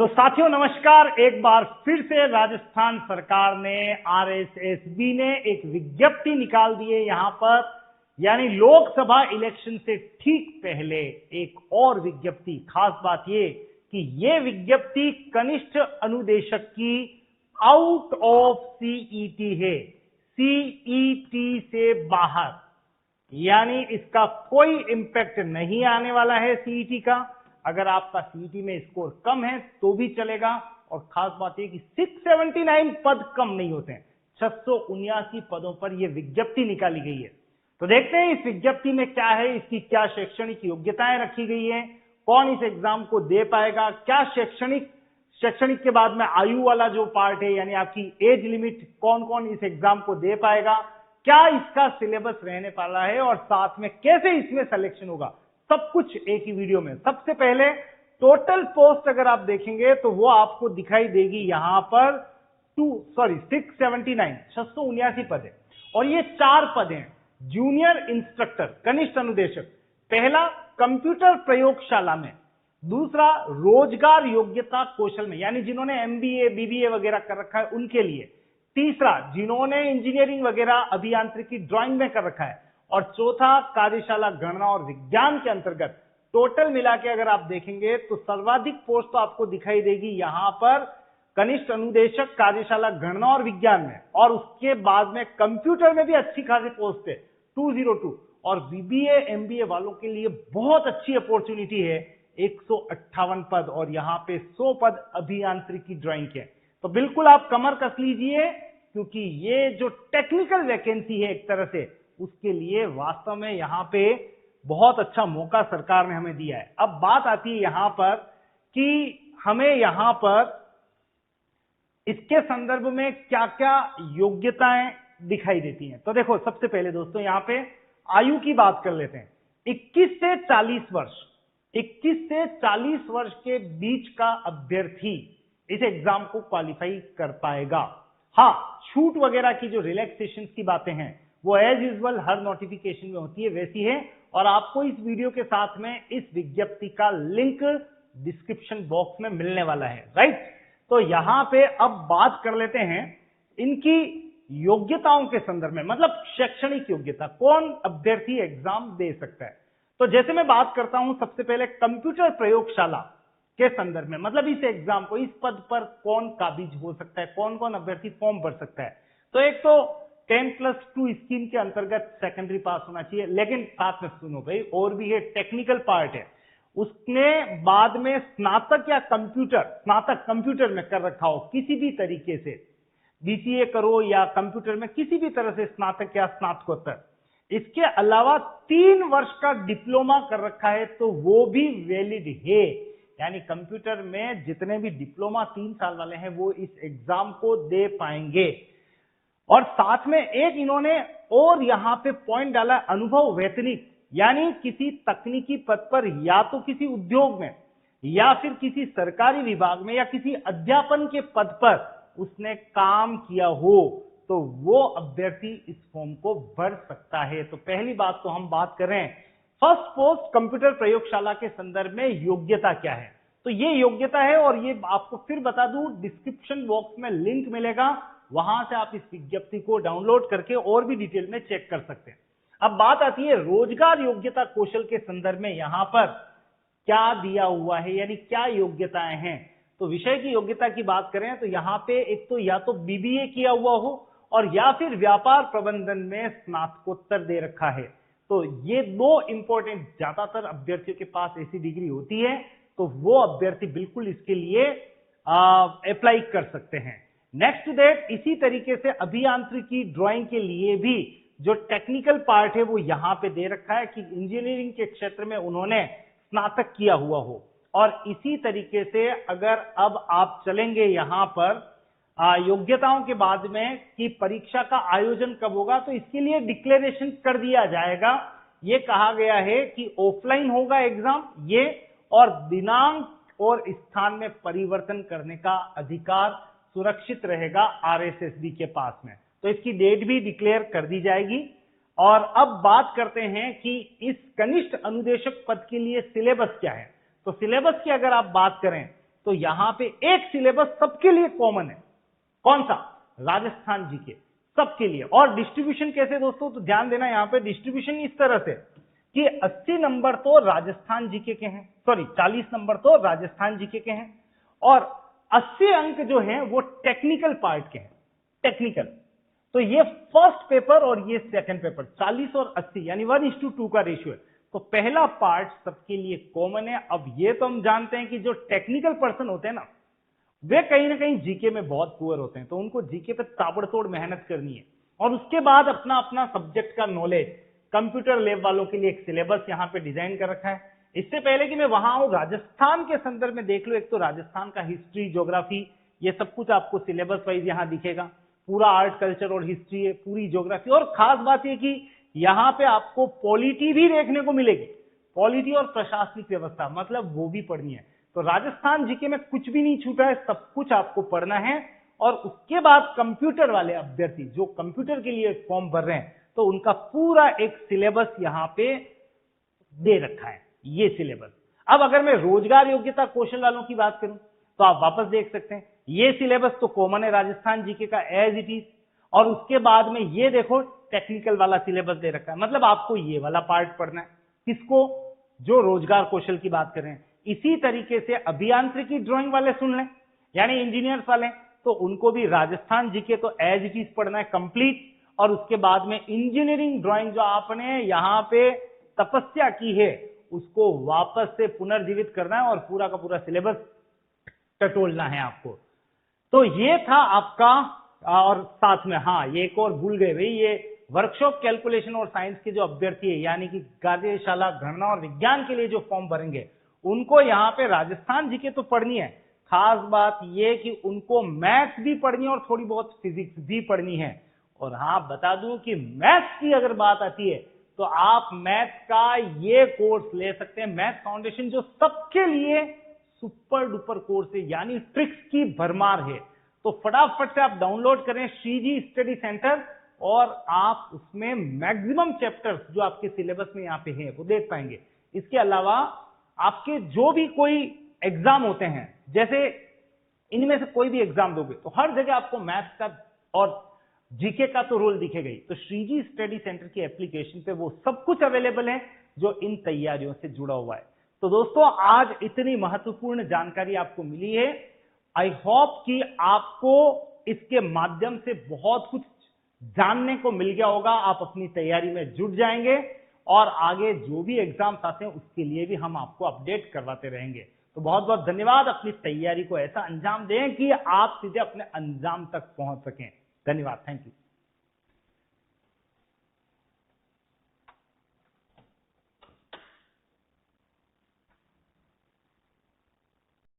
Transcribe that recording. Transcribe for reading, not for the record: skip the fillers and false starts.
तो साथियों नमस्कार। एक बार फिर से राजस्थान सरकार ने आरएसएसबी ने एक विज्ञप्ति निकाल दी है यहां पर, यानी लोकसभा इलेक्शन से ठीक पहले एक और विज्ञप्ति। खास बात ये कि ये विज्ञप्ति कनिष्ठ अनुदेशक की आउट ऑफ सीईटी है, सीईटी से बाहर, यानी इसका कोई इंपैक्ट नहीं आने वाला है सीईटी का। अगर आपका सीईटी में स्कोर कम है तो भी चलेगा, और खास बात यह कि 679 पद कम नहीं होते हैं, 679 पदों पर यह विज्ञप्ति निकाली गई है। तो देखते हैं इस विज्ञप्ति में क्या है, इसकी क्या शैक्षणिक योग्यताएं रखी गई हैं, कौन इस एग्जाम को दे पाएगा, क्या शैक्षणिक के बाद में आयु वाला जो पार्ट है, यानी आपकी एज लिमिट, कौन कौन इस एग्जाम को दे पाएगा, क्या इसका सिलेबस रहने वाला है, और साथ में कैसे इसमें सिलेक्शन होगा, सब कुछ एक ही वीडियो में। सबसे पहले टोटल पोस्ट अगर आप देखेंगे तो वो आपको दिखाई देगी यहां पर 679 पद है, और ये 4 पद हैं। जूनियर इंस्ट्रक्टर, कनिष्ठ अनुदेशक, पहला कंप्यूटर प्रयोगशाला में, दूसरा रोजगार योग्यता कौशल में, यानी जिन्होंने एमबीए बीबीए वगैरह कर रखा है उनके लिए, तीसरा जिन्होंने इंजीनियरिंग वगैरह अभियांत्रिकी ड्राइंग में कर रखा है, और चौथा कार्यशाला गणना और विज्ञान के अंतर्गत। टोटल मिला के अगर आप देखेंगे तो सर्वाधिक पोस्ट तो आपको दिखाई देगी यहां पर कनिष्ठ अनुदेशक कार्यशाला गणना और विज्ञान में, और उसके बाद में कंप्यूटर में भी अच्छी खासी पोस्ट है 202, और बीबीए एमबीए वालों के लिए बहुत अच्छी अपॉर्चुनिटी है 158 पद, और यहां पे 100 पद अभियांत्रिकी ड्राइंग के। तो बिल्कुल आप कमर कस लीजिए, क्योंकि ये जो टेक्निकल वैकेंसी है एक तरह से, उसके लिए वास्तव में यहां पे बहुत अच्छा मौका सरकार ने हमें दिया है। अब बात आती है यहां पर कि हमें यहां पर इसके संदर्भ में क्या क्या योग्यताएं दिखाई देती हैं। तो देखो, सबसे पहले दोस्तों यहां पे आयु की बात कर लेते हैं। 21 से 40 वर्ष, 21 से 40 वर्ष के बीच का अभ्यर्थी इस एग्जाम को क्वालिफाई कर पाएगा। हाँ, छूट वगैरह की जो रिलैक्सेशन की बातें हैं वो एज यूजुअल हर नोटिफिकेशन में होती है, वैसी है, और आपको इस वीडियो के साथ में इस विज्ञप्ति का लिंक डिस्क्रिप्शन बॉक्स में मिलने वाला है, राइट। तो यहां पे अब बात कर लेते हैं इनकी योग्यताओं के संदर्भ में, मतलब शैक्षणिक योग्यता, कौन अभ्यर्थी एग्जाम दे सकता है। तो जैसे मैं बात करता हूं सबसे पहले कंप्यूटर प्रयोगशाला के संदर्भ में, मतलब इस एग्जाम को, इस पद पर कौन काबिज हो सकता है, कौन कौन अभ्यर्थी फॉर्म भर सकता है। तो एक तो 10+2 स्कीम के अंतर्गत सेकेंडरी पास होना चाहिए, लेकिन साथ में सुनो भाई, और भी है, टेक्निकल पार्ट है, उसने बाद में स्नातक या स्नातक कंप्यूटर में कर रखा हो किसी भी तरीके से, बीसीए करो या कंप्यूटर में किसी भी तरह से स्नातक या स्नातकोत्तर, इसके अलावा 3 वर्ष का डिप्लोमा कर रखा है तो वो भी वैलिड है। यानी कंप्यूटर में जितने भी डिप्लोमा 3 साल वाले हैं वो इस एग्जाम को दे पाएंगे। और साथ में एक इन्होंने और यहां पे पॉइंट डाला, अनुभव वैतनिक, यानी किसी तकनीकी पद पर, या तो किसी उद्योग में या फिर किसी सरकारी विभाग में या किसी अध्यापन के पद पर उसने काम किया हो, तो वो अभ्यर्थी इस फॉर्म को भर सकता है। तो पहली बात तो हम बात कर रहे हैं फर्स्ट पोस्ट कंप्यूटर प्रयोगशाला के संदर्भ में योग्यता क्या है। तो ये योग्यता है, और ये आपको फिर बता दूं, डिस्क्रिप्शन बॉक्स में लिंक मिलेगा, वहां से आप इस विज्ञप्ति को डाउनलोड करके और भी डिटेल में चेक कर सकते हैं। अब बात आती है रोजगार योग्यता कौशल के संदर्भ में, यहां पर क्या दिया हुआ है, यानी क्या योग्यताएं हैं। तो विषय की योग्यता की बात करें तो यहां पे एक तो या तो बीबीए किया हुआ हो, और या फिर व्यापार प्रबंधन में स्नातकोत्तर दे रखा है। तो ये 2 इंपॉर्टेंट, ज्यादातर अभ्यर्थियों के पास ऐसी डिग्री होती है, तो वो अभ्यर्थी बिल्कुल इसके लिए अप्लाई कर सकते हैं। नेक्स्ट टू दैट, इसी तरीके से अभियांत्रिकी ड्राइंग के लिए भी जो टेक्निकल पार्ट है वो यहां पे दे रखा है कि इंजीनियरिंग के क्षेत्र में उन्होंने स्नातक किया हुआ हो। और इसी तरीके से अगर अब आप चलेंगे यहां पर योग्यताओं के बाद में कि परीक्षा का आयोजन कब होगा, तो इसके लिए डिक्लेरेशन कर दिया जाएगा। ये कहा गया है कि ऑफलाइन होगा एग्जाम ये, और दिनांक और स्थान में परिवर्तन करने का अधिकार सुरक्षित रहेगा आरएसएसबी के पास में। तो इसकी डेट भी डिक्लेयर कर दी जाएगी। और अब बात करते हैं कि इस कनिष्ठ अनुदेशक पद के लिए सिलेबस क्या है। तो सिलेबस की अगर आप बात करें तो यहां पे एक सिलेबस सबके लिए कॉमन है। कौन सा? राजस्थान जीके, सबके लिए। और डिस्ट्रीब्यूशन कैसे दोस्तों? तो ध्यान देना, यहां पे डिस्ट्रीब्यूशन इस तरह से कि 80 नंबर तो राजस्थान जीके के हैं, सॉरी 40 नंबर तो राजस्थान जीके के हैं, और 80 अंक जो हैं वो टेक्निकल पार्ट के हैं। टेक्निकल, तो ये फर्स्ट पेपर और ये सेकंड पेपर 40 और 80 यानी 1:2 का रेशियो है। तो पहला पार्ट सबके लिए कॉमन है। अब ये तो हम जानते हैं कि जो टेक्निकल पर्सन होते हैं ना, वे कहीं ना कहीं जीके में बहुत पुअर होते हैं, तो उनको जीके पे ताबड़तोड़ मेहनत करनी है, और उसके बाद अपना अपना सब्जेक्ट का नॉलेज, कंप्यूटर लैब वालों के लिए एक सिलेबस यहां पे डिजाइन कर रखा है। इससे पहले कि मैं वहां आऊं, राजस्थान के संदर्भ में देख लो, एक तो राजस्थान का हिस्ट्री, ज्योग्राफी, ये सब कुछ आपको सिलेबस वाइज यहां दिखेगा। पूरा आर्ट, कल्चर और हिस्ट्री है, पूरी ज्योग्राफी, और खास बात यह कि यहां पे आपको पॉलिटी भी देखने को मिलेगी। पॉलिटी और प्रशासनिक व्यवस्था, मतलब वो भी पढ़नी है। तो राजस्थान जीके में कुछ भी नहीं छूटा है, सब कुछ आपको पढ़ना है। और उसके बाद कंप्यूटर वाले अभ्यर्थी जो कंप्यूटर के लिए फॉर्म भर रहे हैं, तो उनका पूरा एक सिलेबस यहां पे दे रखा है, ये सिलेबस। अब अगर मैं रोजगार योग्यता कौशल वालों की बात करूं, तो आप वापस देख सकते हैं, ये सिलेबस तो कॉमन है राजस्थान जीके का एज इट इज, और उसके बाद में ये देखो टेक्निकल वाला सिलेबस दे रखा है। मतलब आपको ये वाला पार्ट पढ़ना है, किसको? जो रोजगार कौशल की बात कर रहे हैं। इसी तरीके से अभियांत्रिकी ड्राइंग वाले सुन लें, यानी इंजीनियर्स वाले, तो उनको भी राजस्थान जीके तो एज इट इज पढ़ना है कंप्लीट, और उसके बाद में इंजीनियरिंग ड्राइंग जो आपने यहां पे तपस्या की है, उसको वापस से पुनर्जीवित करना है और पूरा का पूरा सिलेबस टटोलना है आपको। तो ये था आपका, और साथ में हाँ, ये एक और भूल गए भाई, ये वर्कशॉप कैलकुलेशन और साइंस के जो अभ्यर्थी है, यानी कि कार्यशाला गणना और विज्ञान के लिए जो फॉर्म भरेंगे, उनको यहाँ पे राजस्थान जीके तो पढ़नी है। खास बात ये कि उनको मैथ्स भी पढ़नी है और थोड़ी बहुत फिजिक्स भी पढ़नी है। और हाँ, बता दूं कि मैथ्स की अगर बात आती है, तो आप मैथ्स का ये कोर्स ले सकते हैं, मैथ फाउंडेशन, जो सबके लिए सुपर डुपर कोर्स है, यानी ट्रिक्स की भरमार है। तो फटाफट से आप डाउनलोड करें श्रीजी स्टडी सेंटर, और आप उसमें मैक्सिमम चैप्टर्स जो आपके सिलेबस में यहाँ पे हैं वो देख पाएंगे। इसके अलावा आपके जो भी कोई एग्जाम होते हैं, जैसे इनमें से कोई भी एग्जाम दोगे, तो हर जगह आपको मैथ्स का और जीके का तो रोल दिखेगा ही। तो श्रीजी स्टडी सेंटर की एप्लीकेशन पे वो सब कुछ अवेलेबल है जो इन तैयारियों से जुड़ा हुआ है। तो दोस्तों, आज इतनी महत्वपूर्ण जानकारी आपको मिली है। आई होप कि आपको इसके माध्यम से बहुत कुछ जानने को मिल गया होगा। आप अपनी तैयारी में जुट जाएंगे, और आगे जो भी एग्जाम्स आते हैं उसके लिए भी हम आपको अपडेट करवाते रहेंगे। तो बहुत बहुत धन्यवाद। अपनी तैयारी को ऐसा अंजाम दें कि आप सीधे अपने अंजाम तक पहुंच सकें। धन्यवाद, थैंक यू।